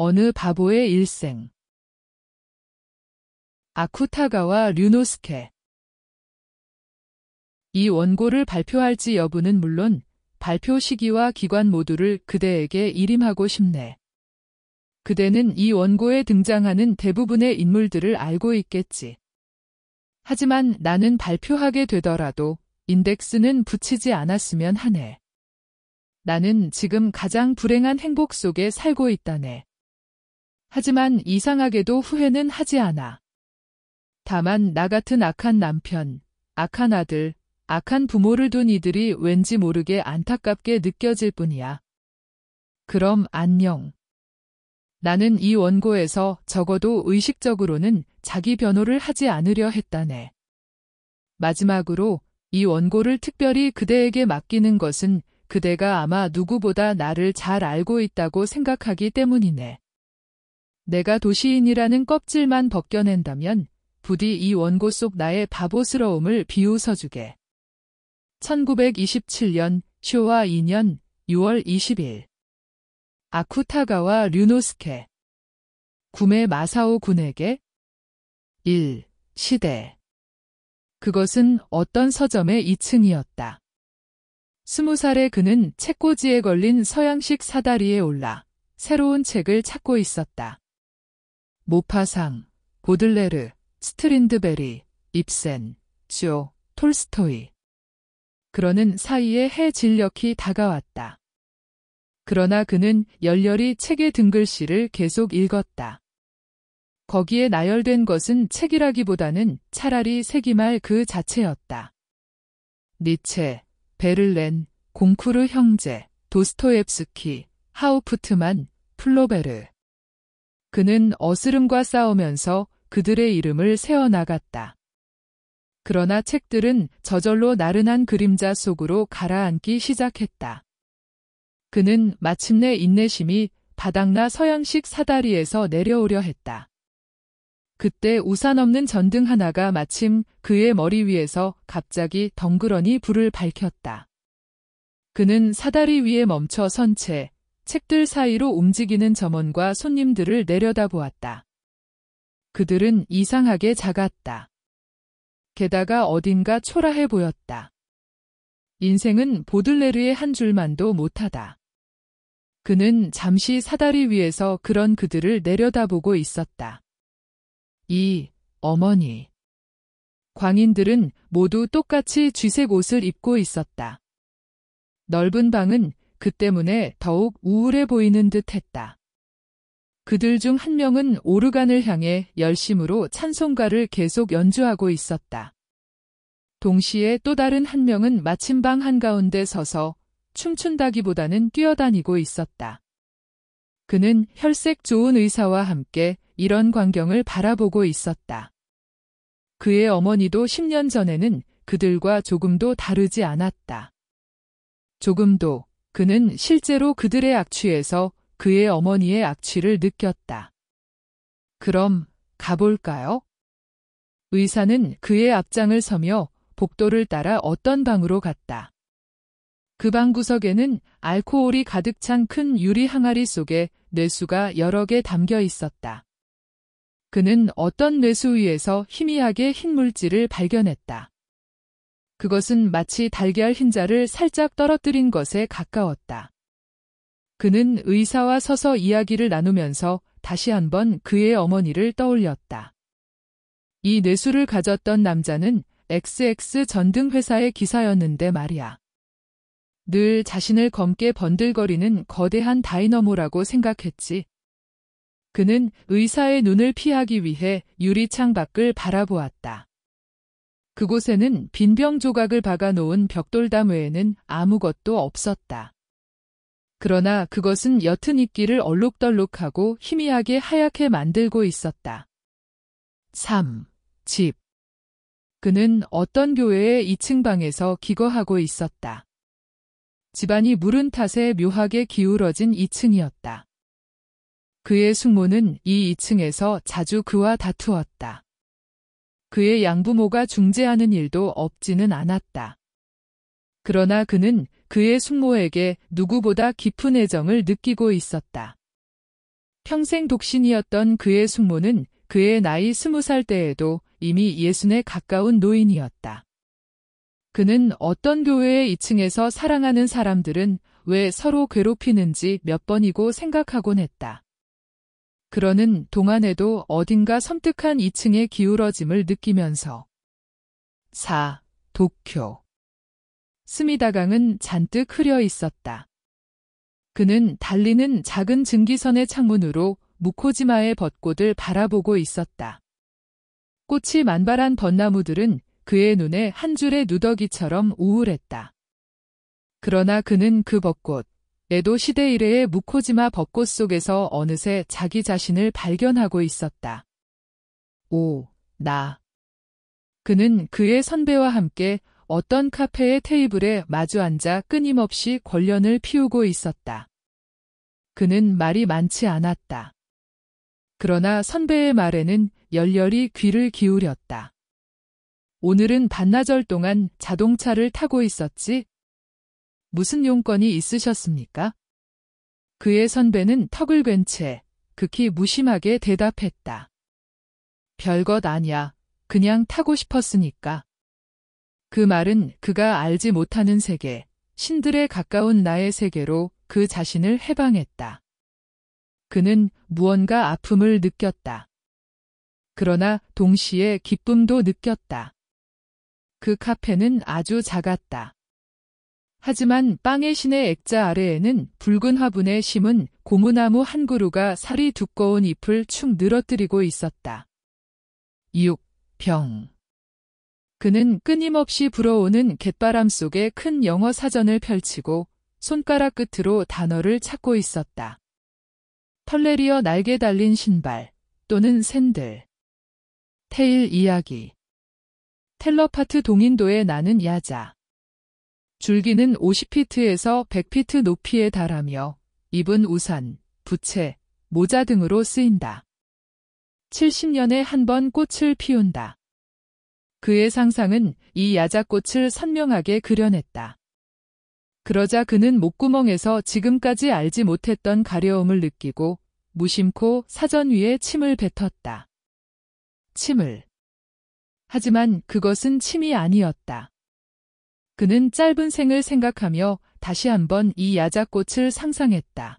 어느 바보의 일생. 아쿠타가와 류노스케. 이 원고를 발표할지 여부는 물론 발표 시기와 기관 모두를 그대에게 일임하고 싶네. 그대는 이 원고에 등장하는 대부분의 인물들을 알고 있겠지. 하지만 나는 발표하게 되더라도 인덱스는 붙이지 않았으면 하네. 나는 지금 가장 불행한 행복 속에 살고 있다네. 하지만 이상하게도 후회는 하지 않아. 다만 나 같은 악한 남편, 악한 아들, 악한 부모를 둔 이들이 왠지 모르게 안타깝게 느껴질 뿐이야. 그럼 안녕. 나는 이 원고에서 적어도 의식적으로는 자기 변호를 하지 않으려 했다네. 마지막으로 이 원고를 특별히 그대에게 맡기는 것은 그대가 아마 누구보다 나를 잘 알고 있다고 생각하기 때문이네. 내가 도시인이라는 껍질만 벗겨낸다면 부디 이 원고 속 나의 바보스러움을 비웃어주게. 1927년 쇼와 2년 6월 20일. 아쿠타가와 류노스케. 구메 마사오 군에게 1. 시대. 그것은 어떤 서점의 2층이었다. 20살의 그는 책꽂이에 걸린 서양식 사다리에 올라 새로운 책을 찾고 있었다. 모파상, 보들레르, 스트린드베리, 입센, 조, 톨스토이. 그러는 사이에 해 진력이 다가왔다. 그러나 그는 열렬히 책의 등글씨를 계속 읽었다. 거기에 나열된 것은 책이라기보다는 차라리 세기말 그 자체였다. 니체, 베를렌, 공쿠르 형제, 도스토옙스키, 하우프트만, 플로베르. 그는 어스름과 싸우면서 그들의 이름을 세어나갔다. 그러나 책들은 저절로 나른한 그림자 속으로 가라앉기 시작했다. 그는 마침내 인내심이 바닥나 서양식 사다리에서 내려오려 했다. 그때 우산 없는 전등 하나가 마침 그의 머리 위에서 갑자기 덩그러니 불을 밝혔다. 그는 사다리 위에 멈춰 선 채 책들 사이로 움직이는 점원과 손님들을 내려다보았다. 그들은 이상하게 작았다. 게다가 어딘가 초라해 보였다. 인생은 보들레르의 한 줄만도 못하다. 그는 잠시 사다리 위에서 그런 그들을 내려다보고 있었다. 이 어머니. 광인들은 모두 똑같이 쥐색 옷을 입고 있었다. 넓은 방은 그 때문에 더욱 우울해 보이는 듯 했다. 그들 중 한 명은 오르간을 향해 열심으로 찬송가를 계속 연주하고 있었다. 동시에 또 다른 한 명은 마침방 한가운데 서서 춤춘다기보다는 뛰어다니고 있었다. 그는 혈색 좋은 의사와 함께 이런 광경을 바라보고 있었다. 그의 어머니도 10년 전에는 그들과 조금도 다르지 않았다. 조금도 그는 실제로 그들의 악취에서 그의 어머니의 악취를 느꼈다. 그럼 가볼까요? 의사는 그의 앞장을 서며 복도를 따라 어떤 방으로 갔다. 그 방 구석에는 알코올이 가득 찬 큰 유리 항아리 속에 뇌수가 여러 개 담겨 있었다. 그는 어떤 뇌수 위에서 희미하게 흰 물질을 발견했다. 그것은 마치 달걀 흰자를 살짝 떨어뜨린 것에 가까웠다. 그는 의사와 서서 이야기를 나누면서 다시 한번 그의 어머니를 떠올렸다. 이 뇌수를 가졌던 남자는 XX 전등 회사의 기사였는데 말이야. 늘 자신을 검게 번들거리는 거대한 다이너모라고 생각했지. 그는 의사의 눈을 피하기 위해 유리창 밖을 바라보았다. 그곳에는 빈병 조각을 박아놓은 벽돌담 외에는 아무것도 없었다. 그러나 그것은 옅은 이끼를 얼룩덜룩하고 희미하게 하얗게 만들고 있었다. 3. 집. 그는 어떤 교회의 2층 방에서 기거하고 있었다. 집안이 물은 탓에 묘하게 기울어진 2층이었다. 그의 숙모는 이 2층에서 자주 그와 다투었다. 그의 양부모가 중재하는 일도 없지는 않았다. 그러나 그는 그의 숙모에게 누구보다 깊은 애정을 느끼고 있었다. 평생 독신이었던 그의 숙모는 그의 나이 20살 때에도 이미 60에 가까운 노인이었다. 그는 어떤 교회의 2층에서 사랑하는 사람들은 왜 서로 괴롭히는지 몇 번이고 생각하곤 했다. 그러는 동안에도 어딘가 섬뜩한 2층의 기울어짐을 느끼면서 4. 도쿄. 스미다강은 잔뜩 흐려 있었다. 그는 달리는 작은 증기선의 창문으로 무코지마의 벚꽃을 바라보고 있었다. 꽃이 만발한 벚나무들은 그의 눈에 한 줄의 누더기처럼 우울했다. 그러나 그는 그 벚꽃, 에도 시대 이래의 무코지마 벚꽃 속에서 어느새 자기 자신을 발견하고 있었다. 오, 나. 그는 그의 선배와 함께 어떤 카페의 테이블에 마주 앉아 끊임없이 권련을 피우고 있었다. 그는 말이 많지 않았다. 그러나 선배의 말에는 열렬히 귀를 기울였다. 오늘은 반나절 동안 자동차를 타고 있었지? 무슨 용건이 있으셨습니까? 그의 선배는 턱을 괜 채 극히 무심하게 대답했다. 별것 아냐. 그냥 타고 싶었으니까. 그 말은 그가 알지 못하는 세계, 신들에 가까운 나의 세계로 그 자신을 해방했다. 그는 무언가 아픔을 느꼈다. 그러나 동시에 기쁨도 느꼈다. 그 카페는 아주 작았다. 하지만 빵의 신의 액자 아래에는 붉은 화분에 심은 고무나무 한 그루가 살이 두꺼운 잎을 축 늘어뜨리고 있었다. 6. 병. 그는 끊임없이 불어오는 갯바람 속에 큰 영어 사전을 펼치고 손가락 끝으로 단어를 찾고 있었다. 털레리어 날개 달린 신발 또는 샌들. 테일 이야기. 텔러파트 동인도에 나는 야자. 줄기는 50피트에서 100피트 높이에 달하며 잎은 우산, 부채, 모자 등으로 쓰인다. 70년에 한 번 꽃을 피운다. 그의 상상은 이 야자꽃을 선명하게 그려냈다. 그러자 그는 목구멍에서 지금까지 알지 못했던 가려움을 느끼고 무심코 사전 위에 침을 뱉었다. 침을. 하지만 그것은 침이 아니었다. 그는 짧은 생을 생각하며 다시 한번 이 야자꽃을 상상했다.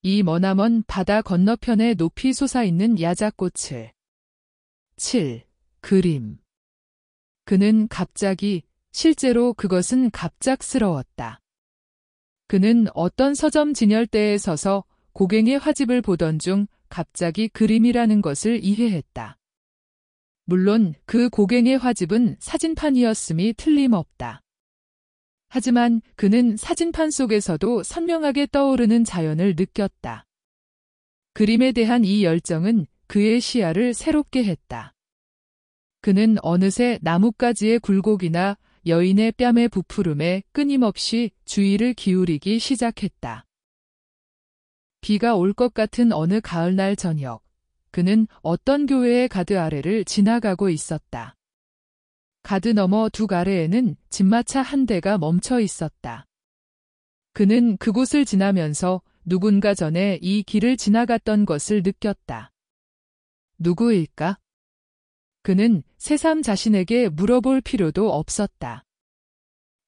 이 머나먼 바다 건너편에 높이 솟아있는 야자꽃을. 7. 그림. 그는 갑자기, 실제로 그것은 갑작스러웠다. 그는 어떤 서점 진열대에 서서 고갱의 화집을 보던 중 갑자기 그림이라는 것을 이해했다. 물론 그 고갱의 화집은 사진판이었음이 틀림없다. 하지만 그는 사진판 속에서도 선명하게 떠오르는 자연을 느꼈다. 그림에 대한 이 열정은 그의 시야를 새롭게 했다. 그는 어느새 나뭇가지의 굴곡이나 여인의 뺨의 부푸름에 끊임없이 주의를 기울이기 시작했다. 비가 올 것 같은 어느 가을날 저녁, 그는 어떤 교회의 가드 아래를 지나가고 있었다. 가드 너머 둑 아래에는 집마차 한 대가 멈춰 있었다. 그는 그곳을 지나면서 누군가 전에 이 길을 지나갔던 것을 느꼈다. 누구일까? 그는 새삼 자신에게 물어볼 필요도 없었다.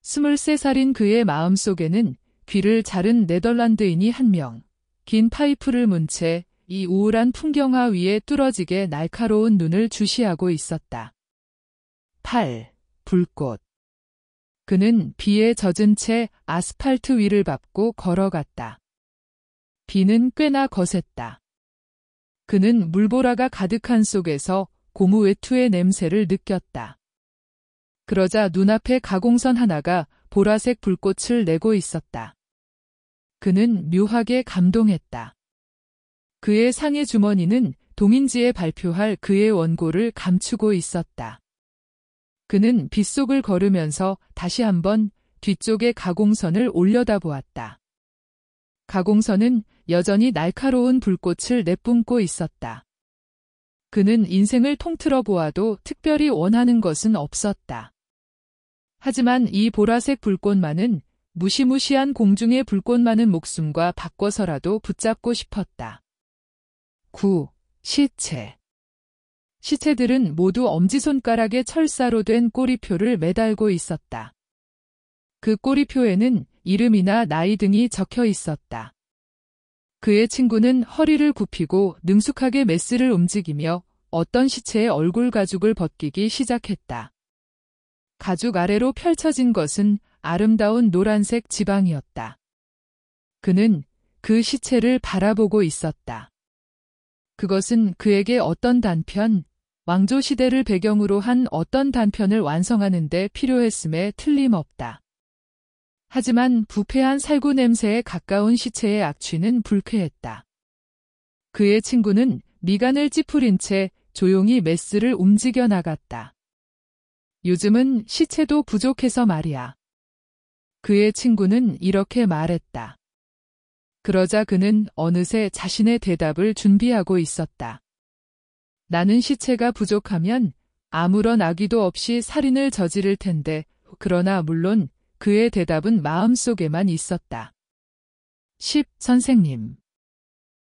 23살인 그의 마음속에는 귀를 자른 네덜란드인이 한 명, 긴 파이프를 문 채 이 우울한 풍경화 위에 뚫어지게 날카로운 눈을 주시하고 있었다. 8. 불꽃. 그는 비에 젖은 채 아스팔트 위를 밟고 걸어갔다. 비는 꽤나 거셌다. 그는 물보라가 가득한 속에서 고무 외투의 냄새를 느꼈다. 그러자 눈앞에 가공선 하나가 보라색 불꽃을 내고 있었다. 그는 묘하게 감동했다. 그의 상의 주머니는 동인지에 발표할 그의 원고를 감추고 있었다. 그는 빗속을 걸으면서 다시 한번 뒤쪽의 가공선을 올려다보았다. 가공선은 여전히 날카로운 불꽃을 내뿜고 있었다. 그는 인생을 통틀어 보아도 특별히 원하는 것은 없었다. 하지만 이 보라색 불꽃만은 무시무시한 공중의 불꽃 많은 목숨과 바꿔서라도 붙잡고 싶었다. 9. 시체. 시체들은 모두 엄지손가락에 철사로 된 꼬리표를 매달고 있었다. 그 꼬리표에는 이름이나 나이 등이 적혀 있었다. 그의 친구는 허리를 굽히고 능숙하게 메스를 움직이며 어떤 시체의 얼굴 가죽을 벗기기 시작했다. 가죽 아래로 펼쳐진 것은 아름다운 노란색 지방이었다. 그는 그 시체를 바라보고 있었다. 그것은 그에게 어떤 단편, 왕조 시대를 배경으로 한 어떤 단편을 완성하는 데 필요했음에 틀림없다. 하지만 부패한 살구 냄새에 가까운 시체의 악취는 불쾌했다. 그의 친구는 미간을 찌푸린 채 조용히 메스를 움직여 나갔다. 요즘은 시체도 부족해서 말이야. 그의 친구는 이렇게 말했다. 그러자 그는 어느새 자신의 대답을 준비하고 있었다. 나는 시체가 부족하면 아무런 악의도 없이 살인을 저지를 텐데, 그러나 물론 그의 대답은 마음속에만 있었다. 10. 선생님.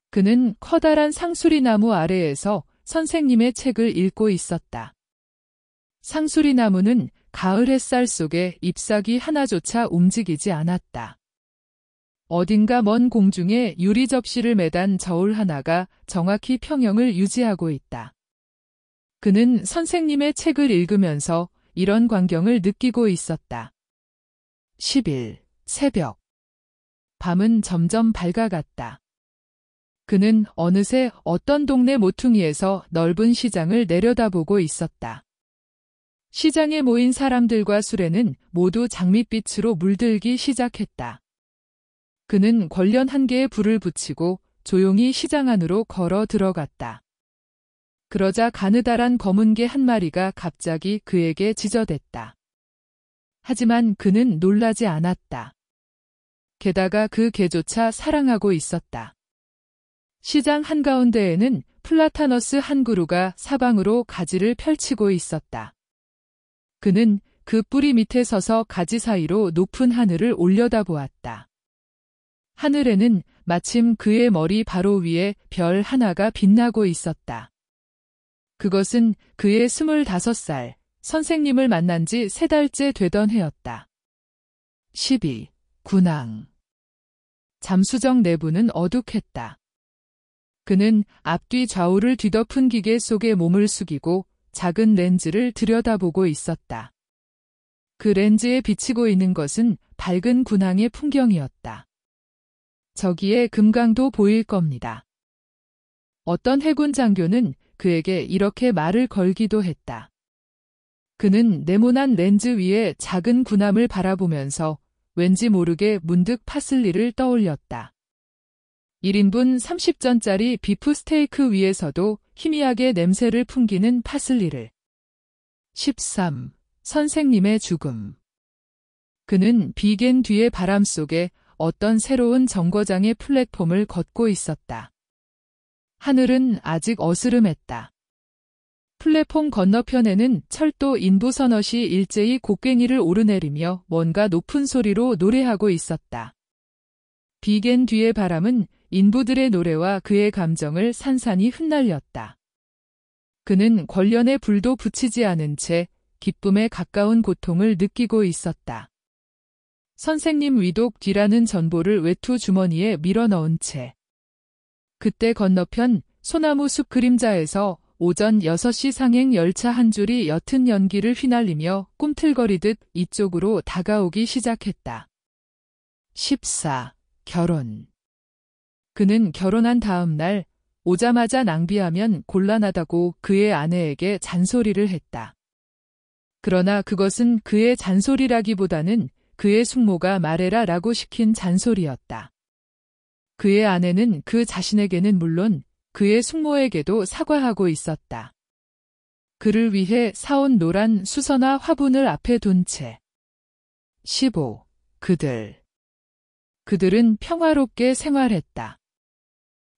그는 커다란 상수리나무 아래에서 선생님의 책을 읽고 있었다. 상수리나무는 가을 햇살 속에 잎사귀 하나조차 움직이지 않았다. 어딘가 먼 공중에 유리 접시를 매단 저울 하나가 정확히 평형을 유지하고 있다. 그는 선생님의 책을 읽으면서 이런 광경을 느끼고 있었다. 10일 새벽. 밤은 점점 밝아갔다. 그는 어느새 어떤 동네 모퉁이에서 넓은 시장을 내려다보고 있었다. 시장에 모인 사람들과 수레는 모두 장밋빛으로 물들기 시작했다. 그는 권련 한 개의 불을 붙이고 조용히 시장 안으로 걸어 들어갔다. 그러자 가느다란 검은 개 한 마리가 갑자기 그에게 지저댔다. 하지만 그는 놀라지 않았다. 게다가 그 개조차 사랑하고 있었다. 시장 한가운데에는 플라타너스 한 그루가 사방으로 가지를 펼치고 있었다. 그는 그 뿌리 밑에 서서 가지 사이로 높은 하늘을 올려다보았다. 하늘에는 마침 그의 머리 바로 위에 별 하나가 빛나고 있었다. 그것은 그의 25살, 선생님을 만난 지 3달째 되던 해였다. 12. 군항. 잠수정 내부는 어둑했다. 그는 앞뒤 좌우를 뒤덮은 기계 속에 몸을 숙이고 작은 렌즈를 들여다보고 있었다. 그 렌즈에 비치고 있는 것은 밝은 군항의 풍경이었다. 저기에 금강도 보일 겁니다. 어떤 해군 장교는 그에게 이렇게 말을 걸기도 했다. 그는 네모난 렌즈 위에 작은 군함을 바라보면서 왠지 모르게 문득 파슬리를 떠올렸다. 1인분 30전짜리 비프 스테이크 위에서도 희미하게 냄새를 풍기는 파슬리를. 13. 선생님의 죽음. 그는 비겐 뒤의 바람 속에 어떤 새로운 정거장의 플랫폼을 걷고 있었다. 하늘은 아직 어스름했다. 플랫폼 건너편에는 철도 인부선엇이 일제히 곡괭이를 오르내리며 뭔가 높은 소리로 노래하고 있었다. 비겐 뒤의 바람은 인부들의 노래와 그의 감정을 산산이 흩날렸다. 그는 권련에 불도 붙이지 않은 채 기쁨에 가까운 고통을 느끼고 있었다. 선생님 위독 뒤라는 전보를 외투 주머니에 밀어넣은 채. 그때 건너편 소나무 숲 그림자에서 오전 6시 상행 열차 한 줄이 옅은 연기를 휘날리며 꿈틀거리듯 이쪽으로 다가오기 시작했다. 14. 결혼. 그는 결혼한 다음 날 오자마자 낭비하면 곤란하다고 그의 아내에게 잔소리를 했다. 그러나 그것은 그의 잔소리라기보다는 그의 숙모가 말해라라고 시킨 잔소리였다. 그의 아내는 그 자신에게는 물론 그의 숙모에게도 사과하고 있었다. 그를 위해 사온 노란 수선화 화분을 앞에 둔 채. 15. 그들은 평화롭게 생활했다.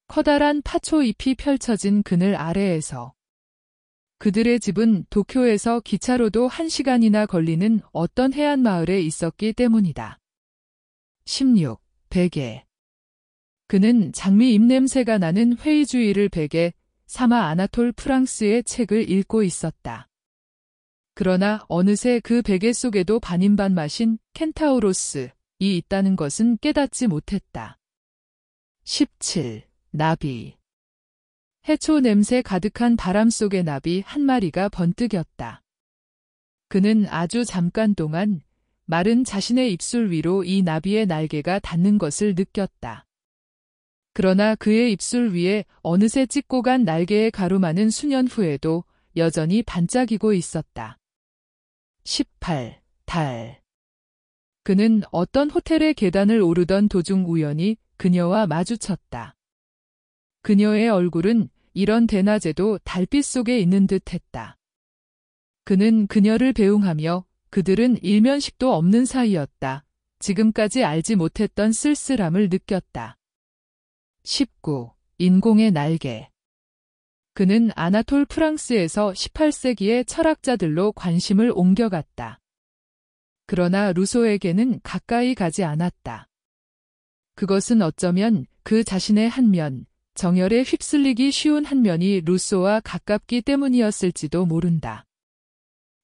커다란 파초 잎이 펼쳐진 그늘 아래에서. 그들의 집은 도쿄에서 기차로도 1시간이나 걸리는 어떤 해안 마을에 있었기 때문이다. 16. 베개. 그는 장미 잎냄새가 나는 회의주의를 베개 사마 아나톨 프랑스의 책을 읽고 있었다. 그러나 어느새 그 베개 속에도 반인반 마신 켄타우로스이 있다는 것은 깨닫지 못했다. 17. 나비. 해초 냄새 가득한 바람 속의 나비 한 마리가 번뜩였다. 그는 아주 잠깐 동안 마른 자신의 입술 위로 이 나비의 날개가 닿는 것을 느꼈다. 그러나 그의 입술 위에 어느새 찍고 간 날개의 가루만은 수년 후에도 여전히 반짝이고 있었다. 18. 달. 그는 어떤 호텔의 계단을 오르던 도중 우연히 그녀와 마주쳤다. 그녀의 얼굴은 이런 대낮에도 달빛 속에 있는 듯 했다. 그는 그녀를 배웅하며 그들은 일면식도 없는 사이였다. 지금까지 알지 못했던 쓸쓸함을 느꼈다. 19. 인공의 날개. 그는 아나톨 프랑스에서 18세기의 철학자들로 관심을 옮겨갔다. 그러나 루소에게는 가까이 가지 않았다. 그것은 어쩌면 그 자신의 한 면, 정열에 휩쓸리기 쉬운 한 면이 루소와 가깝기 때문이었을지도 모른다.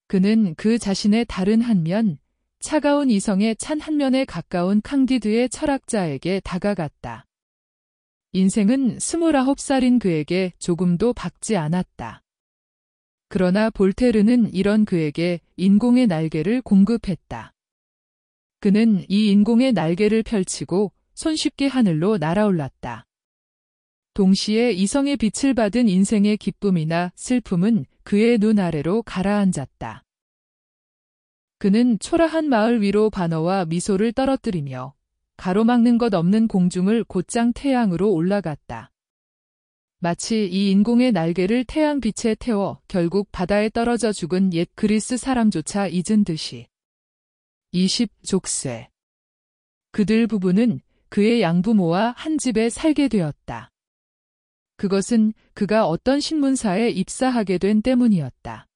그는 그 자신의 다른 한 면, 차가운 이성의 찬 한 면에 가까운 캉디드의 철학자에게 다가갔다. 인생은 29살인 그에게 조금도 밝지 않았다. 그러나 볼테르는 이런 그에게 인공의 날개를 공급했다. 그는 이 인공의 날개를 펼치고 손쉽게 하늘로 날아올랐다. 동시에 이성의 빛을 받은 인생의 기쁨이나 슬픔은 그의 눈 아래로 가라앉았다. 그는 초라한 마을 위로 반어와 미소를 떨어뜨리며 가로막는 것 없는 공중을 곧장 태양으로 올라갔다. 마치 이 인공의 날개를 태양빛에 태워 결국 바다에 떨어져 죽은 옛 그리스 사람조차 잊은 듯이. 20. 족쇄. 그들 부부는 그의 양부모와 한 집에 살게 되었다. 그것은 그가 어떤 신문사에 입사하게 된 때문이었다.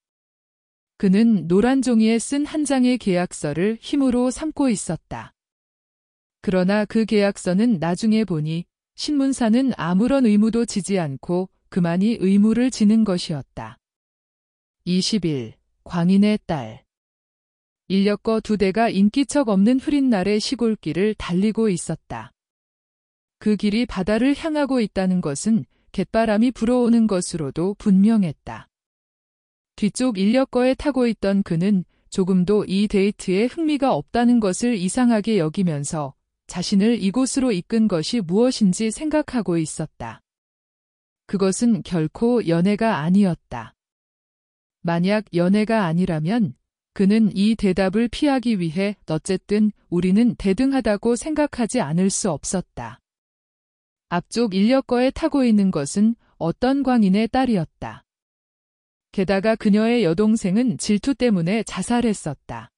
그는 노란 종이에 쓴 한 장의 계약서를 힘으로 삼고 있었다. 그러나 그 계약서는 나중에 보니 신문사는 아무런 의무도 지지 않고 그만이 의무를 지는 것이었다. 21. 광인의 딸. 인력거 2대가 인기척 없는 흐린 날의 시골길을 달리고 있었다. 그 길이 바다를 향하고 있다는 것은 갯바람이 불어오는 것으로도 분명했다. 뒤쪽 인력거에 타고 있던 그는 조금도 이 데이트에 흥미가 없다는 것을 이상하게 여기면서 자신을 이곳으로 이끈 것이 무엇인지 생각하고 있었다. 그것은 결코 연애가 아니었다. 만약 연애가 아니라면 그는 이 대답을 피하기 위해 어쨌든 우리는 대등하다고 생각하지 않을 수 없었다. 앞쪽 인력거에 타고 있는 것은 어떤 광인의 딸이었다. 게다가 그녀의 여동생은 질투 때문에 자살했었다.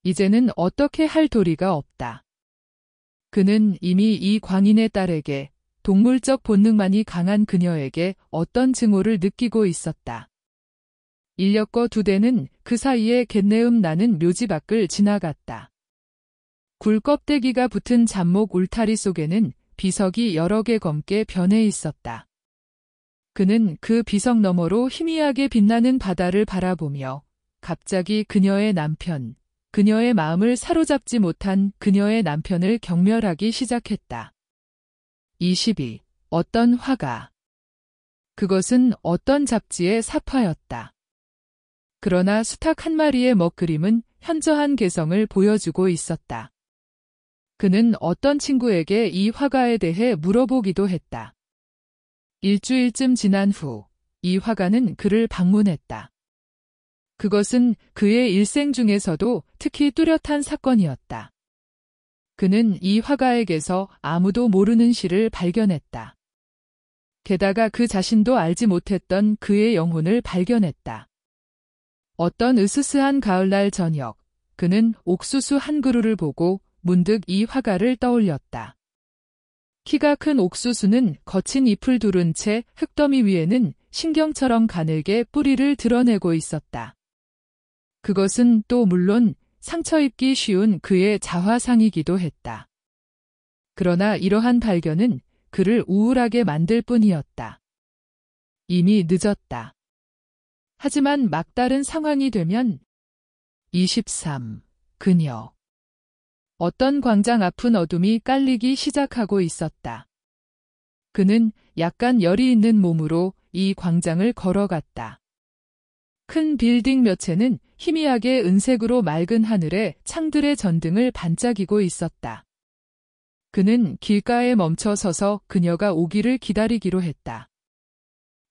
이제는 어떻게 할 도리가 없다. 그는 이미 이 광인의 딸에게 동물적 본능만이 강한 그녀에게 어떤 증오를 느끼고 있었다. 인력거 2대는 그 사이에 갯내음 나는 묘지 밖을 지나갔다. 굴 껍데기가 붙은 잡목 울타리 속에는 비석이 여러 개 검게 변해 있었다. 그는 그 비석 너머로 희미하게 빛나는 바다를 바라보며 갑자기 그녀의 남편, 그녀의 마음을 사로잡지 못한 그녀의 남편을 경멸하기 시작했다. 22. 어떤 화가. 그것은 어떤 잡지의 사파였다. 그러나 수탉 한 마리의 먹그림은 현저한 개성을 보여주고 있었다. 그는 어떤 친구에게 이 화가에 대해 물어보기도 했다. 일주일쯤 지난 후 이 화가는 그를 방문했다. 그것은 그의 일생 중에서도 특히 뚜렷한 사건이었다. 그는 이 화가에게서 아무도 모르는 시를 발견했다. 게다가 그 자신도 알지 못했던 그의 영혼을 발견했다. 어떤 으스스한 가을날 저녁, 그는 옥수수 한 그루를 보고 문득 이 화가를 떠올렸다. 키가 큰 옥수수는 거친 잎을 두른 채 흙더미 위에는 신경처럼 가늘게 뿌리를 드러내고 있었다. 그것은 또 물론 상처 입기 쉬운 그의 자화상이기도 했다. 그러나 이러한 발견은 그를 우울하게 만들 뿐이었다. 이미 늦었다. 하지만 막다른 상황이 되면 23. 그녀. 어떤 광장 앞은 어둠이 깔리기 시작하고 있었다. 그는 약간 열이 있는 몸으로 이 광장을 걸어갔다. 큰 빌딩 몇 채는 희미하게 은색으로 맑은 하늘에 창들의 전등을 반짝이고 있었다. 그는 길가에 멈춰 서서 그녀가 오기를 기다리기로 했다.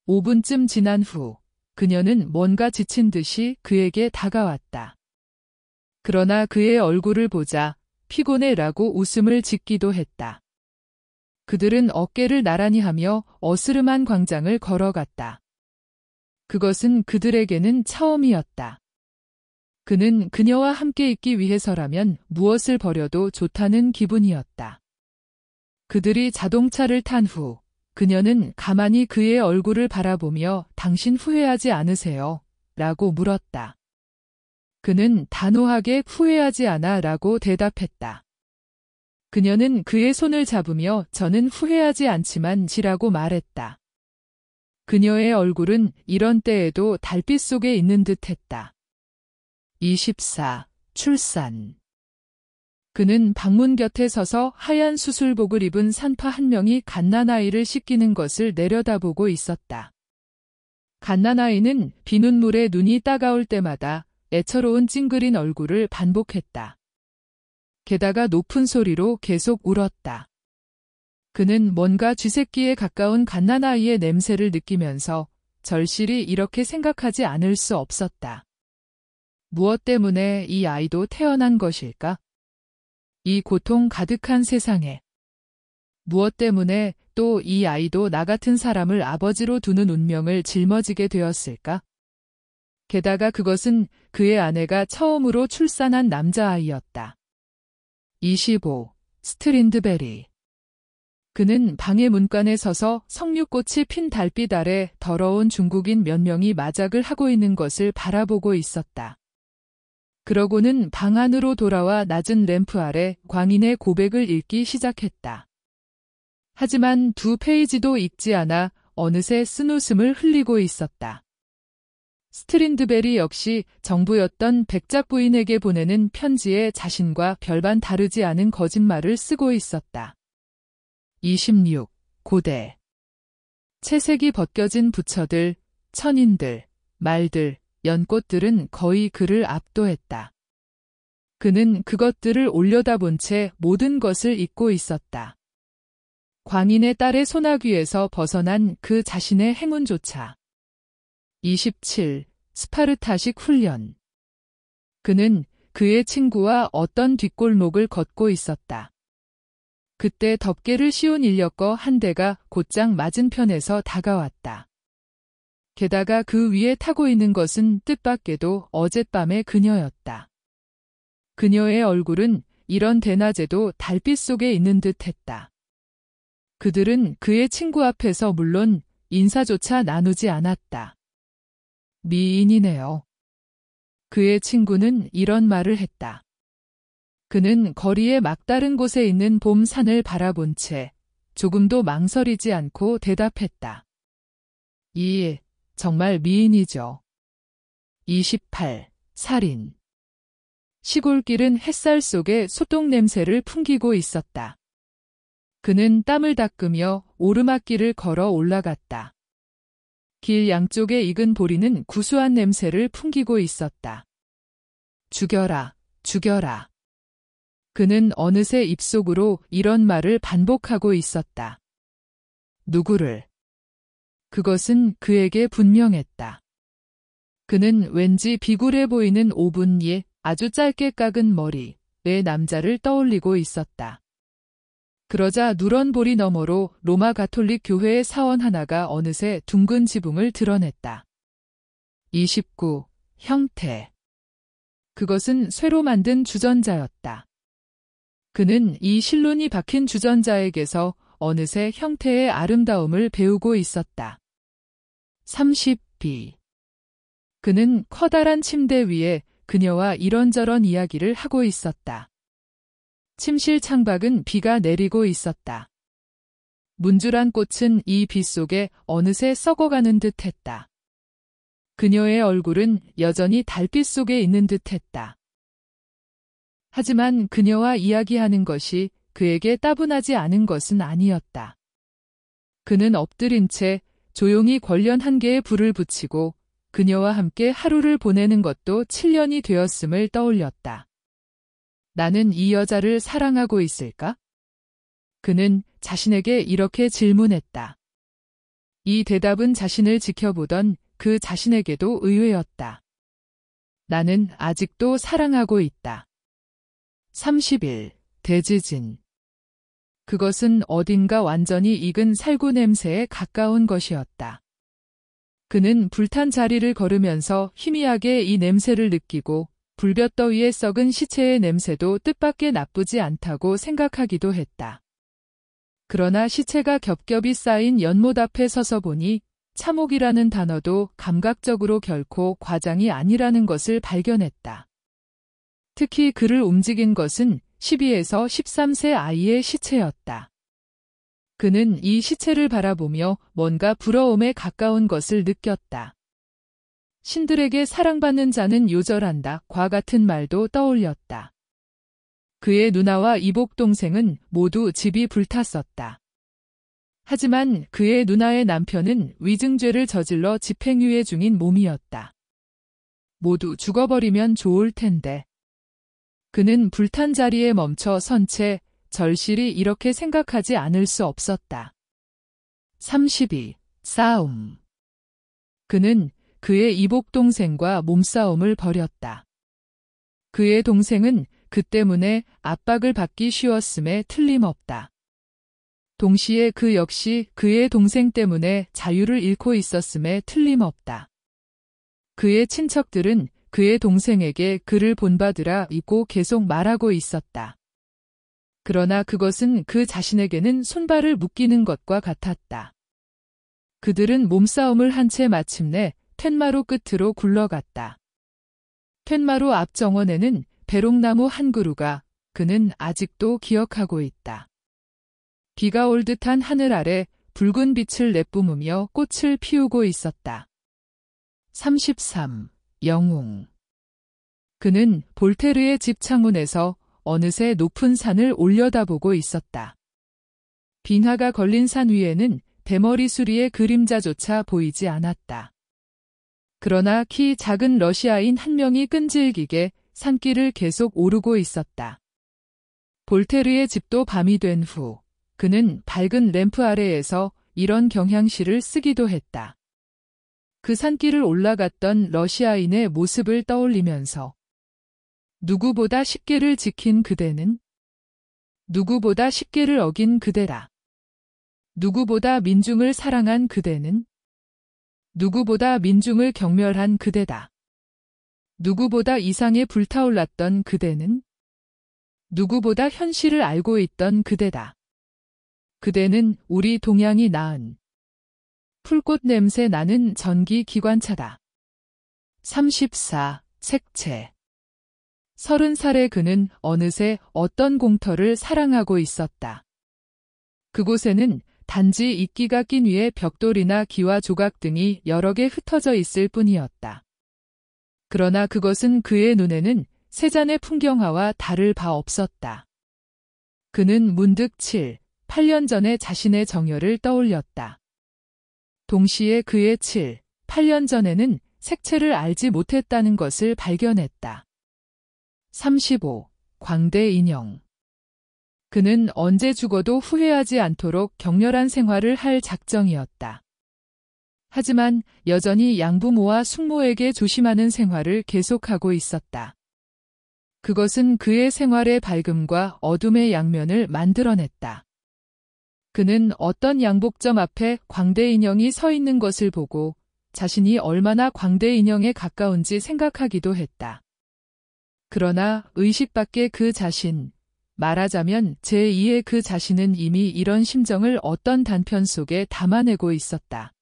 5분쯤 지난 후 그녀는 뭔가 지친 듯이 그에게 다가왔다. 그러나 그의 얼굴을 보자 피곤해라고 웃음을 짓기도 했다. 그들은 어깨를 나란히 하며 어스름한 광장을 걸어갔다. 그것은 그들에게는 처음이었다. 그는 그녀와 함께 있기 위해서라면 무엇을 버려도 좋다는 기분이었다. 그들이 자동차를 탄 후 그녀는 가만히 그의 얼굴을 바라보며 당신 후회하지 않으세요? 라고 물었다. 그는 단호하게 후회하지 않아 라고 대답했다. 그녀는 그의 손을 잡으며 저는 후회하지 않지만 지라고 말했다. 그녀의 얼굴은 이런 때에도 달빛 속에 있는 듯 했다. 24. 출산. 그는 방문 곁에 서서 하얀 수술복을 입은 산파 한 명이 갓난아이를 씻기는 것을 내려다보고 있었다. 갓난아이는 비눗물에 눈이 따가울 때마다 애처로운 찡그린 얼굴을 반복했다. 게다가 높은 소리로 계속 울었다. 그는 뭔가 쥐새끼에 가까운 갓난아이의 냄새를 느끼면서 절실히 이렇게 생각하지 않을 수 없었다. 무엇 때문에 이 아이도 태어난 것일까? 이 고통 가득한 세상에. 무엇 때문에 또 이 아이도 나 같은 사람을 아버지로 두는 운명을 짊어지게 되었을까? 게다가 그것은 그의 아내가 처음으로 출산한 남자아이였다. 25. 스트린드베리. 그는 방의 문간에 서서 석류꽃이 핀 달빛 아래 더러운 중국인 몇 명이 마작을 하고 있는 것을 바라보고 있었다. 그러고는 방 안으로 돌아와 낮은 램프 아래 광인의 고백을 읽기 시작했다. 하지만 2페이지도 읽지 않아 어느새 쓴웃음을 흘리고 있었다. 스트린드베리 역시 정부였던 백작 부인에게 보내는 편지에 자신과 별반 다르지 않은 거짓말을 쓰고 있었다. 26. 고대. 채색이 벗겨진 부처들, 천인들, 말들, 연꽃들은 거의 그를 압도했다. 그는 그것들을 올려다본 채 모든 것을 잊고 있었다. 광인의 딸의 소나귀에서 벗어난 그 자신의 행운조차. 27. 스파르타식 훈련. 그는 그의 친구와 어떤 뒷골목을 걷고 있었다. 그때 덮개를 씌운 인력거 한 대가 곧장 맞은편에서 다가왔다. 게다가 그 위에 타고 있는 것은 뜻밖에도 어젯밤의 그녀였다. 그녀의 얼굴은 이런 대낮에도 달빛 속에 있는 듯했다. 그들은 그의 친구 앞에서 물론 인사조차 나누지 않았다. 미인이네요. 그의 친구는 이런 말을 했다. 그는 거리의 막다른 곳에 있는 봄 산을 바라본 채 조금도 망설이지 않고 대답했다. 정말 미인이죠. 28. 살인. 시골길은 햇살 속에 소똥 냄새를 풍기고 있었다. 그는 땀을 닦으며 오르막길을 걸어 올라갔다. 길 양쪽에 익은 보리는 구수한 냄새를 풍기고 있었다. 죽여라, 죽여라. 그는 어느새 입속으로 이런 말을 반복하고 있었다. 누구를? 그것은 그에게 분명했다. 그는 왠지 비굴해 보이는 5분의 아주 짧게 깎은 머리의 남자를 떠올리고 있었다. 그러자 누런 보리 너머로 로마 가톨릭 교회의 사원 하나가 어느새 둥근 지붕을 드러냈다. 29. 형태. 그것은 쇠로 만든 주전자였다. 그는 이 실눈이 박힌 주전자에게서 어느새 형태의 아름다움을 배우고 있었다. 30b. 그는 커다란 침대 위에 그녀와 이런저런 이야기를 하고 있었다. 침실 창밖은 비가 내리고 있었다. 문주란 꽃은 이 비 속에 어느새 썩어가는 듯 했다. 그녀의 얼굴은 여전히 달빛 속에 있는 듯 했다. 하지만 그녀와 이야기하는 것이 그에게 따분하지 않은 것은 아니었다. 그는 엎드린 채 조용히 권련 한 개에 불을 붙이고 그녀와 함께 하루를 보내는 것도 7년이 되었음을 떠올렸다. 나는 이 여자를 사랑하고 있을까? 그는 자신에게 이렇게 질문했다. 이 대답은 자신을 지켜보던 그 자신에게도 의외였다. 나는 아직도 사랑하고 있다. 30일, 대지진. 그것은 어딘가 완전히 익은 살구 냄새에 가까운 것이었다. 그는 불탄 자리를 걸으면서 희미하게 이 냄새를 느끼고 불볕더위에 썩은 시체의 냄새도 뜻밖의 나쁘지 않다고 생각하기도 했다. 그러나 시체가 겹겹이 쌓인 연못 앞에 서서 보니 참혹이라는 단어도 감각적으로 결코 과장이 아니라는 것을 발견했다. 특히 그를 움직인 것은 12에서 13세 아이의 시체였다. 그는 이 시체를 바라보며 뭔가 부러움에 가까운 것을 느꼈다. 신들에게 사랑받는 자는 요절한다. 과 같은 말도 떠올렸다. 그의 누나와 이복 동생은 모두 집이 불탔었다. 하지만 그의 누나의 남편은 위증죄를 저질러 집행유예 중인 몸이었다. 모두 죽어버리면 좋을 텐데. 그는 불탄 자리에 멈춰 선 채 절실히 이렇게 생각하지 않을 수 없었다. 32. 싸움. 그는 그의 이복 동생과 몸싸움을 벌였다. 그의 동생은 그 때문에 압박을 받기 쉬웠음에 틀림없다. 동시에 그 역시 그의 동생 때문에 자유를 잃고 있었음에 틀림없다. 그의 친척들은 그의 동생에게 그를 본받으라 고 계속 말하고 있었다. 그러나 그것은 그 자신에게는 손발을 묶이는 것과 같았다. 그들은 몸싸움을 한 채 마침내 툇마루 끝으로 굴러갔다. 툇마루 앞 정원에는 배롱나무 한 그루가 그는 아직도 기억하고 있다. 비가 올 듯한 하늘 아래 붉은 빛을 내뿜으며 꽃을 피우고 있었다. 33. 영웅. 그는 볼테르의 집 창문에서 어느새 높은 산을 올려다보고 있었다. 빙하가 걸린 산 위에는 대머리 수리의 그림자조차 보이지 않았다. 그러나 키 작은 러시아인 한 명이 끈질기게 산길을 계속 오르고 있었다. 볼테르의 집도 밤이 된 후 그는 밝은 램프 아래에서 이런 경향시를 쓰기도 했다. 그 산길을 올라갔던 러시아인의 모습을 떠올리면서 누구보다 십계를 지킨 그대는 누구보다 십계를 어긴 그대라. 누구보다 민중을 사랑한 그대는 누구보다 민중을 경멸한 그대다. 누구보다 이상에 불타올랐던 그대는 누구보다 현실을 알고 있던 그대다. 그대는 우리 동양이 낳은 풀꽃 냄새 나는 전기 기관차다. 34. 색채. 30살의 그는 어느새 어떤 공터를 사랑하고 있었다. 그곳에는 단지 이끼가 낀 위에 벽돌이나 기와 조각 등이 여러 개 흩어져 있을 뿐이었다. 그러나 그것은 그의 눈에는 세잔의 풍경화와 다를 바 없었다. 그는 문득 7, 8년 전의 자신의 정열을 떠올렸다. 동시에 그의 7, 8년 전에는 색채를 알지 못했다는 것을 발견했다. 35. 광대 인형. 그는 언제 죽어도 후회하지 않도록 격렬한 생활을 할 작정이었다. 하지만 여전히 양부모와 숙모에게 조심하는 생활을 계속하고 있었다. 그것은 그의 생활의 밝음과 어둠의 양면을 만들어냈다. 그는 어떤 양복점 앞에 광대 인형이 서 있는 것을 보고 자신이 얼마나 광대 인형에 가까운지 생각하기도 했다. 그러나 의식 밖의 그 자신, 말하자면 제2의 그 자신은 이미 이런 심정을 어떤 단편 속에 담아내고 있었다.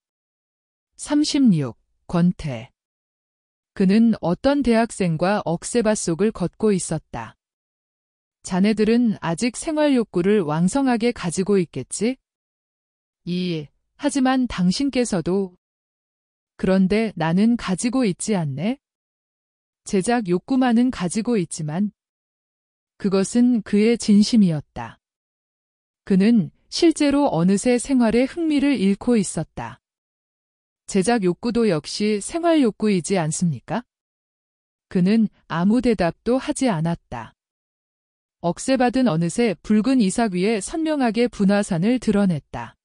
36. 권태. 그는 어떤 대학생과 억새밭 속을 걷고 있었다. 자네들은 아직 생활 욕구를 왕성하게 가지고 있겠지? 하지만 당신께서도. 그런데 나는 가지고 있지 않네? 제작 욕구만은 가지고 있지만 그것은 그의 진심이었다. 그는 실제로 어느새 생활에 흥미를 잃고 있었다. 제작 욕구도 역시 생활 욕구이지 않습니까? 그는 아무 대답도 하지 않았다. 억새받은 어느새 붉은 이삭 위에 선명하게 분화산을 드러냈다.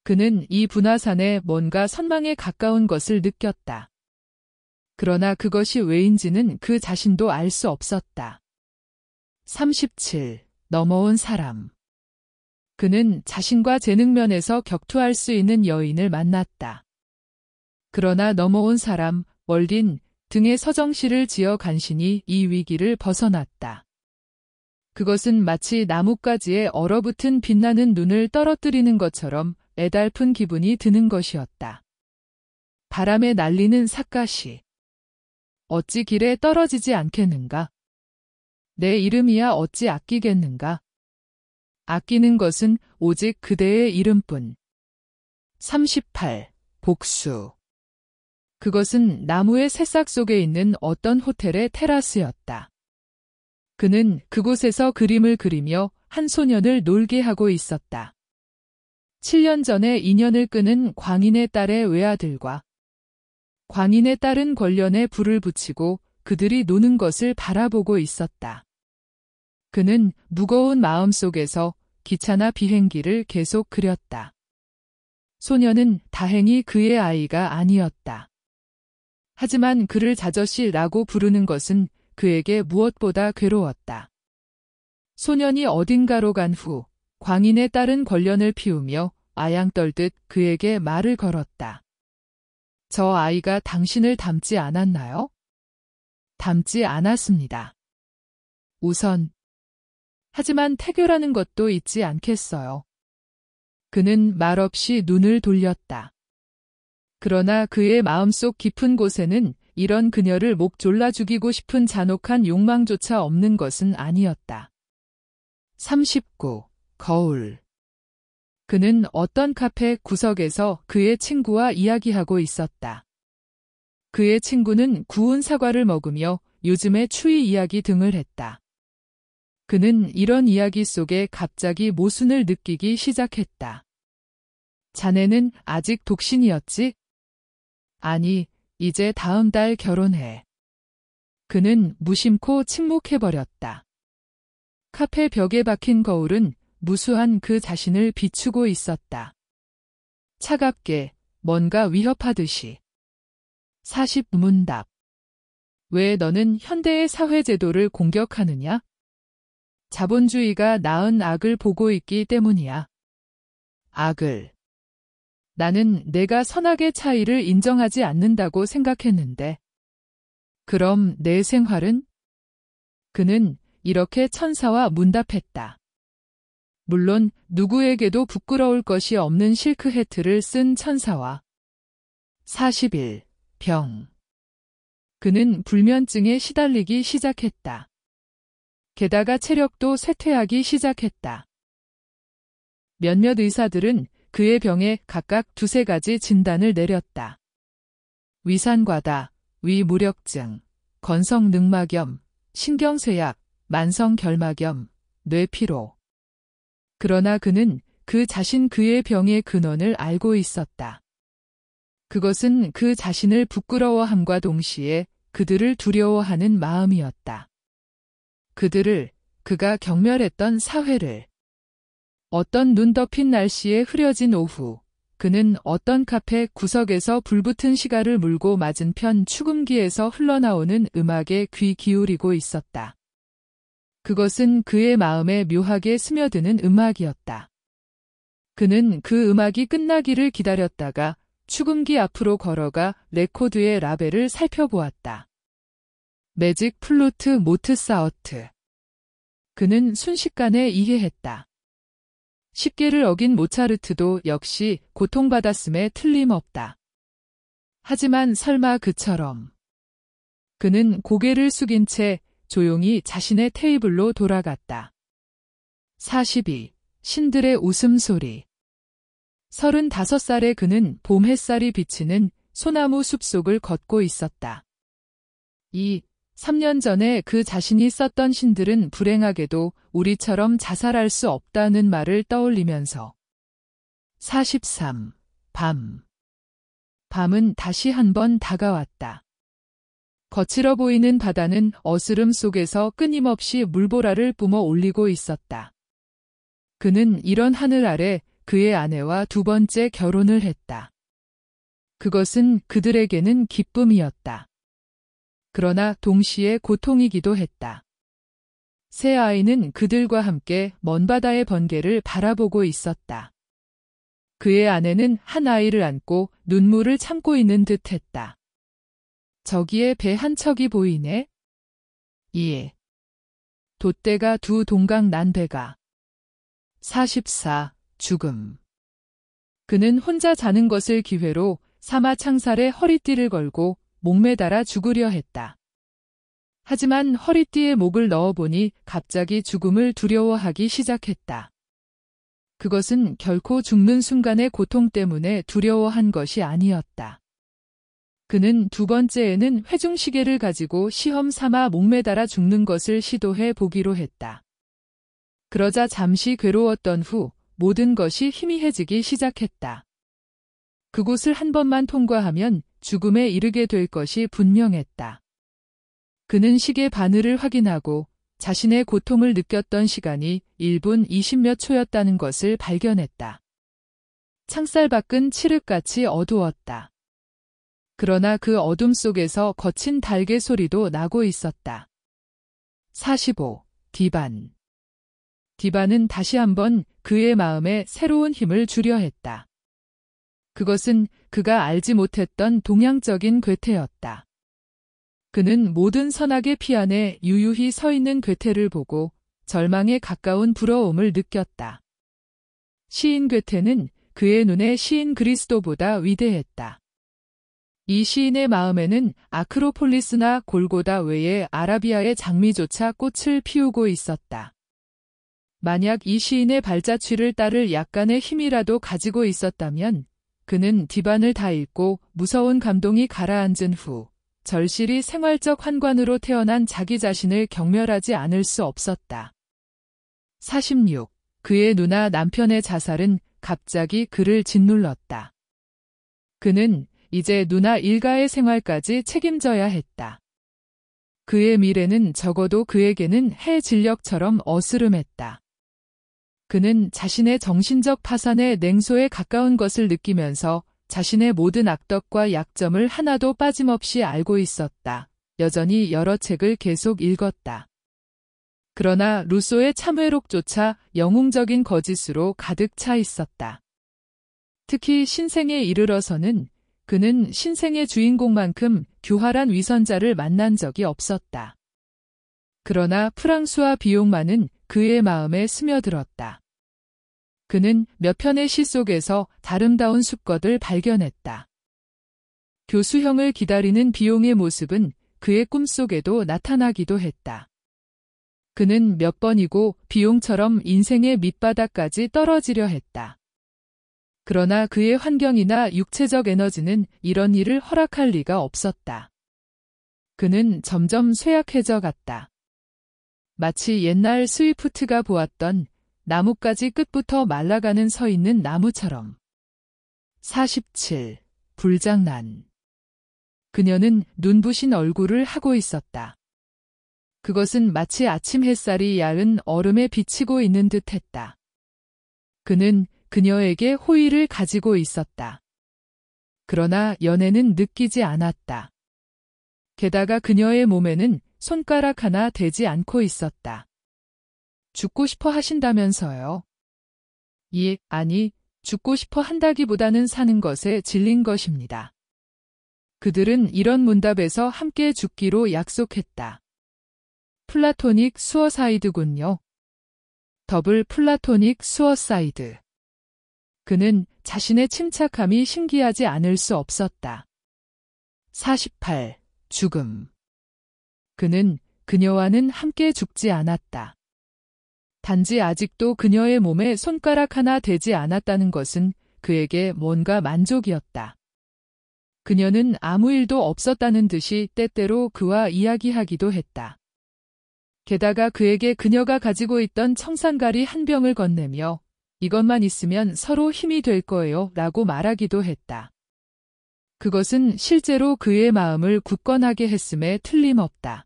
그는 이 분화산에 뭔가 선망에 가까운 것을 느꼈다. 그러나 그것이 왜인지는 그 자신도 알 수 없었다. 37. 넘어온 사람. 그는 자신과 재능면에서 격투할 수 있는 여인을 만났다. 그러나 넘어온 사람, 월딘, 등에 서정시를 지어 간신히 이 위기를 벗어났다. 그것은 마치 나뭇가지에 얼어붙은 빛나는 눈을 떨어뜨리는 것처럼 애달픈 기분이 드는 것이었다. 바람에 날리는 삿갓이 어찌 길에 떨어지지 않겠는가? 내 이름이야 어찌 아끼겠는가? 아끼는 것은 오직 그대의 이름뿐. 38. 복수. 그것은 나무의 새싹 속에 있는 어떤 호텔의 테라스였다. 그는 그곳에서 그림을 그리며 한 소년을 놀게 하고 있었다. 7년 전에 인연을 끄는 광인의 딸의 외아들과 광인의 딸은 권련에 불을 붙이고 그들이 노는 것을 바라보고 있었다. 그는 무거운 마음 속에서 기차나 비행기를 계속 그렸다. 소년은 다행히 그의 아이가 아니었다. 하지만 그를 자저씨라고 부르는 것은 그에게 무엇보다 괴로웠다. 소년이 어딘가로 간 후 광인의 딸은 권련을 피우며 아양 떨듯 그에게 말을 걸었다. 저 아이가 당신을 닮지 않았나요? 닮지 않았습니다. 우선. 하지만 태교라는 것도 있지 않겠어요. 그는 말없이 눈을 돌렸다. 그러나 그의 마음속 깊은 곳에는 이런 그녀를 목 졸라 죽이고 싶은 잔혹한 욕망조차 없는 것은 아니었다. 39. 거울. 그는 어떤 카페 구석에서 그의 친구와 이야기하고 있었다. 그의 친구는 구운 사과를 먹으며 요즘의 추위 이야기 등을 했다. 그는 이런 이야기 속에 갑자기 모순을 느끼기 시작했다. 자네는 아직 독신이었지? 아니, 이제 다음 달 결혼해. 그는 무심코 침묵해버렸다. 카페 벽에 박힌 거울은 무수한 그 자신을 비추고 있었다. 차갑게, 뭔가 위협하듯이. 40. 문답. 왜 너는 현대의 사회제도를 공격하느냐? 자본주의가 낳은 악을 보고 있기 때문이야. 악을. 나는 내가 선악의 차이를 인정하지 않는다고 생각했는데. 그럼 내 생활은? 그는 이렇게 천사와 문답했다. 물론 누구에게도 부끄러울 것이 없는 실크 해트를 쓴 천사와. 41. 병. 그는 불면증에 시달리기 시작했다. 게다가 체력도 쇠퇴하기 시작했다. 몇몇 의사들은 그의 병에 각각 2-3가지 진단을 내렸다. 위산과다, 위무력증, 건성능막염, 신경쇠약, 만성결막염, 뇌피로. 그러나 그는 그 자신 그의 병의 근원을 알고 있었다. 그것은 그 자신을 부끄러워함과 동시에 그들을 두려워하는 마음이었다. 그들을, 그가 경멸했던 사회를. 어떤 눈 덮인 날씨에 흐려진 오후, 그는 어떤 카페 구석에서 불붙은 시가를 물고 맞은편 축음기에서 흘러나오는 음악에 귀 기울이고 있었다. 그것은 그의 마음에 묘하게 스며드는 음악이었다. 그는 그 음악이 끝나기를 기다렸다가 축음기 앞으로 걸어가 레코드의 라벨을 살펴보았다. 매직 플루트 모트사어트. 그는 순식간에 이해했다. 10개를 어긴 모차르트도 역시 고통받았음에 틀림없다. 하지만 설마 그처럼. 그는 고개를 숙인 채 조용히 자신의 테이블로 돌아갔다. 42. 신들의 웃음소리. 35살의 그는 봄 햇살이 비치는 소나무 숲속을 걷고 있었다. 3년 전에 그 자신이 썼던 신들은 불행하게도 우리처럼 자살할 수 없다는 말을 떠올리면서 43. 밤. 밤은 다시 한번 다가왔다. 거칠어 보이는 바다는 어스름 속에서 끊임없이 물보라를 뿜어 올리고 있었다. 그는 이런 하늘 아래 그의 아내와 두 번째 결혼을 했다. 그것은 그들에게는 기쁨이었다. 그러나 동시에 고통이기도 했다. 새 아이는 그들과 함께 먼 바다의 번개를 바라보고 있었다. 그의 아내는 한 아이를 안고 눈물을 참고 있는 듯 했다. 저기에 배 한 척이 보이네? 돛대가 두 동강 난 배가. 44. 죽음. 그는 혼자 자는 것을 기회로 사마창살에 허리띠를 걸고 목매달아 죽으려 했다. 하지만 허리띠에 목을 넣어보니 갑자기 죽음을 두려워하기 시작했다. 그것은 결코 죽는 순간의 고통 때문에 두려워한 것이 아니었다. 그는 두 번째에는 회중시계를 가지고 시험 삼아 목매달아 죽는 것을 시도해 보기로 했다. 그러자 잠시 괴로웠던 후 모든 것이 희미해지기 시작했다. 그곳을 한 번만 통과하면 죽음에 이르게 될 것이 분명했다. 그는 시계 바늘을 확인하고 자신의 고통을 느꼈던 시간이 1분 20몇 초였다는 것을 발견했다. 창살 밖은 칠흑같이 어두웠다. 그러나 그 어둠 속에서 거친 달개 소리도 나고 있었다. 45. 디반. 디반은 다시 한번 그의 마음에 새로운 힘을 주려 했다. 그것은 그가 알지 못했던 동양적인 괴테였다. 그는 모든 선악의 피 안에 유유히 서 있는 괴테를 보고 절망에 가까운 부러움을 느꼈다. 시인 괴테는 그의 눈에 시인 그리스도보다 위대했다. 이 시인의 마음에는 아크로폴리스나 골고다 외에 아라비아의 장미조차 꽃을 피우고 있었다. 만약 이 시인의 발자취를 따를 약간의 힘이라도 가지고 있었다면 그는 디반을 다 읽고 무서운 감동이 가라앉은 후 절실히 생활적 환관으로 태어난 자기 자신을 경멸하지 않을 수 없었다. 46. 그의 누나 남편의 자살은 갑자기 그를 짓눌렀다. 그는 이제 누나 일가의 생활까지 책임져야 했다. 그의 미래는 적어도 그에게는 해 진력처럼 어스름했다. 그는 자신의 정신적 파산의 냉소에 가까운 것을 느끼면서 자신의 모든 악덕과 약점을 하나도 빠짐없이 알고 있었다. 여전히 여러 책을 계속 읽었다. 그러나 루소의 참회록조차 영웅적인 거짓으로 가득 차 있었다. 특히 신생에 이르러서는 그는 신생의 주인공만큼 교활한 위선자를 만난 적이 없었다. 그러나 프랑수와 비용만은 그의 마음에 스며들었다. 그는 몇 편의 시 속에서 아름다운 숲것을 발견했다. 교수형을 기다리는 비용의 모습은 그의 꿈속에도 나타나기도 했다. 그는 몇 번이고 비용처럼 인생의 밑바닥까지 떨어지려 했다. 그러나 그의 환경이나 육체적 에너지는 이런 일을 허락할 리가 없었다. 그는 점점 쇠약해져 갔다. 마치 옛날 스위프트가 보았던 나뭇가지 끝부터 말라가는 서 있는 나무처럼. 47. 불장난. 그녀는 눈부신 얼굴을 하고 있었다. 그것은 마치 아침 햇살이 야은 얼음에 비치고 있는 듯 했다. 그는 그녀에게 호의를 가지고 있었다. 그러나 연애는 느끼지 않았다. 게다가 그녀의 몸에는 손가락 하나 대지 않고 있었다. 죽고 싶어 하신다면서요? 아니, 죽고 싶어 한다기보다는 사는 것에 질린 것입니다. 그들은 이런 문답에서 함께 죽기로 약속했다. 플라토닉 수어사이드군요. 더블 플라토닉 수어사이드. 그는 자신의 침착함이 신기하지 않을 수 없었다. 48. 죽음. 그는 그녀와는 함께 죽지 않았다. 단지 아직도 그녀의 몸에 손가락 하나 대지 않았다는 것은 그에게 뭔가 만족이었다. 그녀는 아무 일도 없었다는 듯이 때때로 그와 이야기하기도 했다. 게다가 그에게 그녀가 가지고 있던 청산가리 한 병을 건네며 이것만 있으면 서로 힘이 될 거예요 라고 말하기도 했다. 그것은 실제로 그의 마음을 굳건하게 했음에 틀림없다.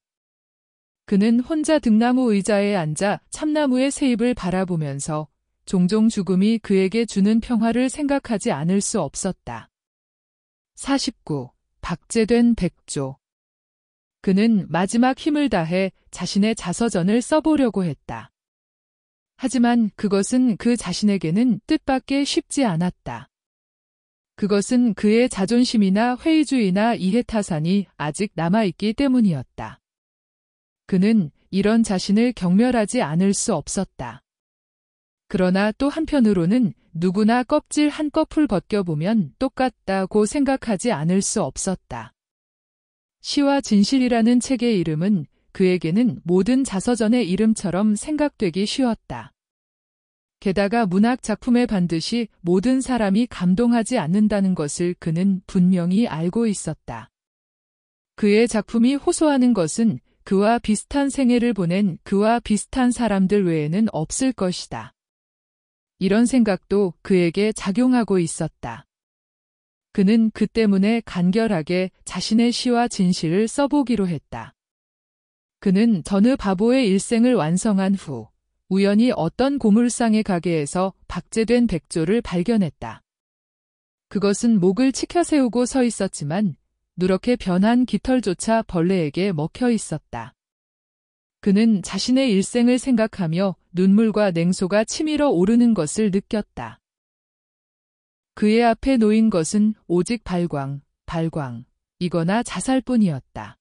그는 혼자 등나무 의자에 앉아 참나무의 새잎을 바라보면서 종종 죽음이 그에게 주는 평화를 생각하지 않을 수 없었다. 49. 박제된 백조. 그는 마지막 힘을 다해 자신의 자서전을 써보려고 했다. 하지만 그것은 그 자신에게는 뜻밖의 쉽지 않았다. 그것은 그의 자존심이나 회의주의나 이해타산이 아직 남아있기 때문이었다. 그는 이런 자신을 경멸하지 않을 수 없었다. 그러나 또 한편으로는 누구나 껍질 한꺼풀 벗겨보면 똑같다고 생각하지 않을 수 없었다. 시와 진실이라는 책의 이름은 그에게는 모든 자서전의 이름처럼 생각되기 쉬웠다. 게다가 문학 작품에 반드시 모든 사람이 감동하지 않는다는 것을 그는 분명히 알고 있었다. 그의 작품이 호소하는 것은 그와 비슷한 생애를 보낸 그와 비슷한 사람들 외에는 없을 것이다. 이런 생각도 그에게 작용하고 있었다. 그는 그 때문에 간결하게 자신의 시와 진실을 써보기로 했다. 그는 전의 바보의 일생을 완성한 후 우연히 어떤 고물상의 가게에서 박제된 백조를 발견했다. 그것은 목을 치켜세우고 서 있었지만 누렇게 변한 깃털조차 벌레에게 먹혀 있었다. 그는 자신의 일생을 생각하며 눈물과 냉소가 치밀어 오르는 것을 느꼈다. 그의 앞에 놓인 것은 오직 발광이거나 자살뿐이었다.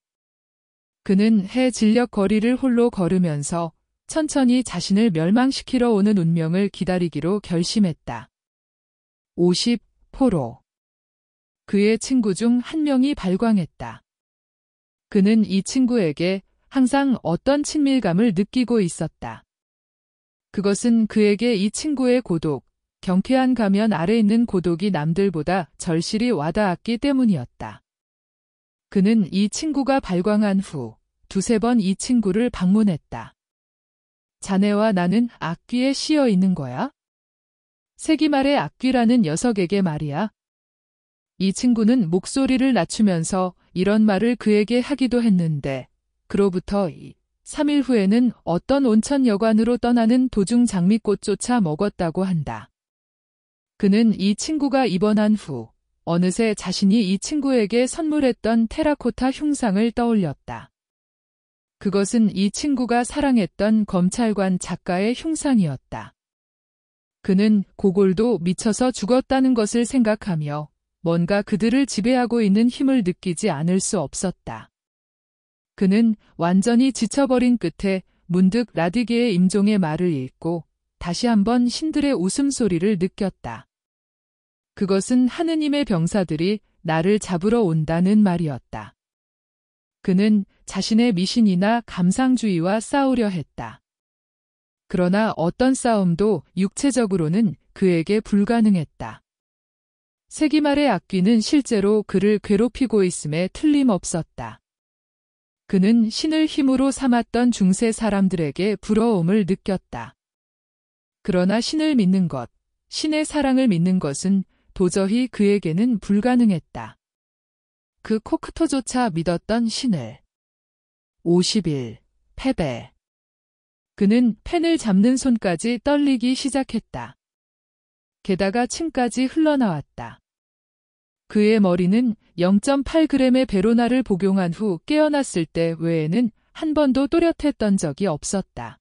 그는 해 진력 거리를 홀로 걸으면서 천천히 자신을 멸망시키러 오는 운명을 기다리기로 결심했다. 50. 포로. 그의 친구 중 한 명이 발광했다. 그는 이 친구에게 항상 어떤 친밀감을 느끼고 있었다. 그것은 그에게 이 친구의 고독, 경쾌한 가면 아래 있는 고독이 남들보다 절실히 와닿았기 때문이었다. 그는 이 친구가 발광한 후 두세 번 이 친구를 방문했다. 자네와 나는 악귀에 씌여 있는 거야? 세기말의 악귀라는 녀석에게 말이야. 이 친구는 목소리를 낮추면서 이런 말을 그에게 하기도 했는데 그로부터 3일 후에는 어떤 온천 여관으로 떠나는 도중 장미꽃조차 먹었다고 한다. 그는 이 친구가 입원한 후 어느새 자신이 이 친구에게 선물했던 테라코타 흉상을 떠올렸다. 그것은 이 친구가 사랑했던 검찰관 작가의 흉상이었다. 그는 고골도 미쳐서 죽었다는 것을 생각하며 뭔가 그들을 지배하고 있는 힘을 느끼지 않을 수 없었다. 그는 완전히 지쳐버린 끝에 문득 라디게의 임종의 말을 읽고 다시 한번 신들의 웃음소리를 느꼈다. 그것은 하느님의 병사들이 나를 잡으러 온다는 말이었다. 그는 자신의 미신이나 감상주의와 싸우려 했다. 그러나 어떤 싸움도 육체적으로는 그에게 불가능했다. 세기말의 악귀는 실제로 그를 괴롭히고 있음에 틀림없었다. 그는 신을 힘으로 삼았던 중세 사람들에게 부러움을 느꼈다. 그러나 신을 믿는 것, 신의 사랑을 믿는 것은 도저히 그에게는 불가능했다. 그 코크토조차 믿었던 신을. 51. 패배. 그는 펜을 잡는 손까지 떨리기 시작했다. 게다가 침까지 흘러나왔다. 그의 머리는 0.8g의 베로나를 복용한 후 깨어났을 때 외에는 한 번도 또렷했던 적이 없었다.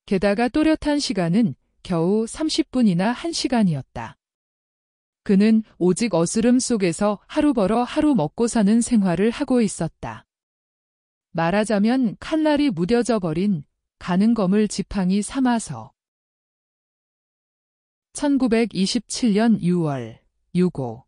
게다가 또렷한 시간은 겨우 30분이나 1시간이었다. 그는 오직 어스름 속에서 하루 벌어 하루 먹고 사는 생활을 하고 있었다. 말하자면 칼날이 무뎌져 버린 가는 검을 지팡이 삼아서. 1927년 6월 6호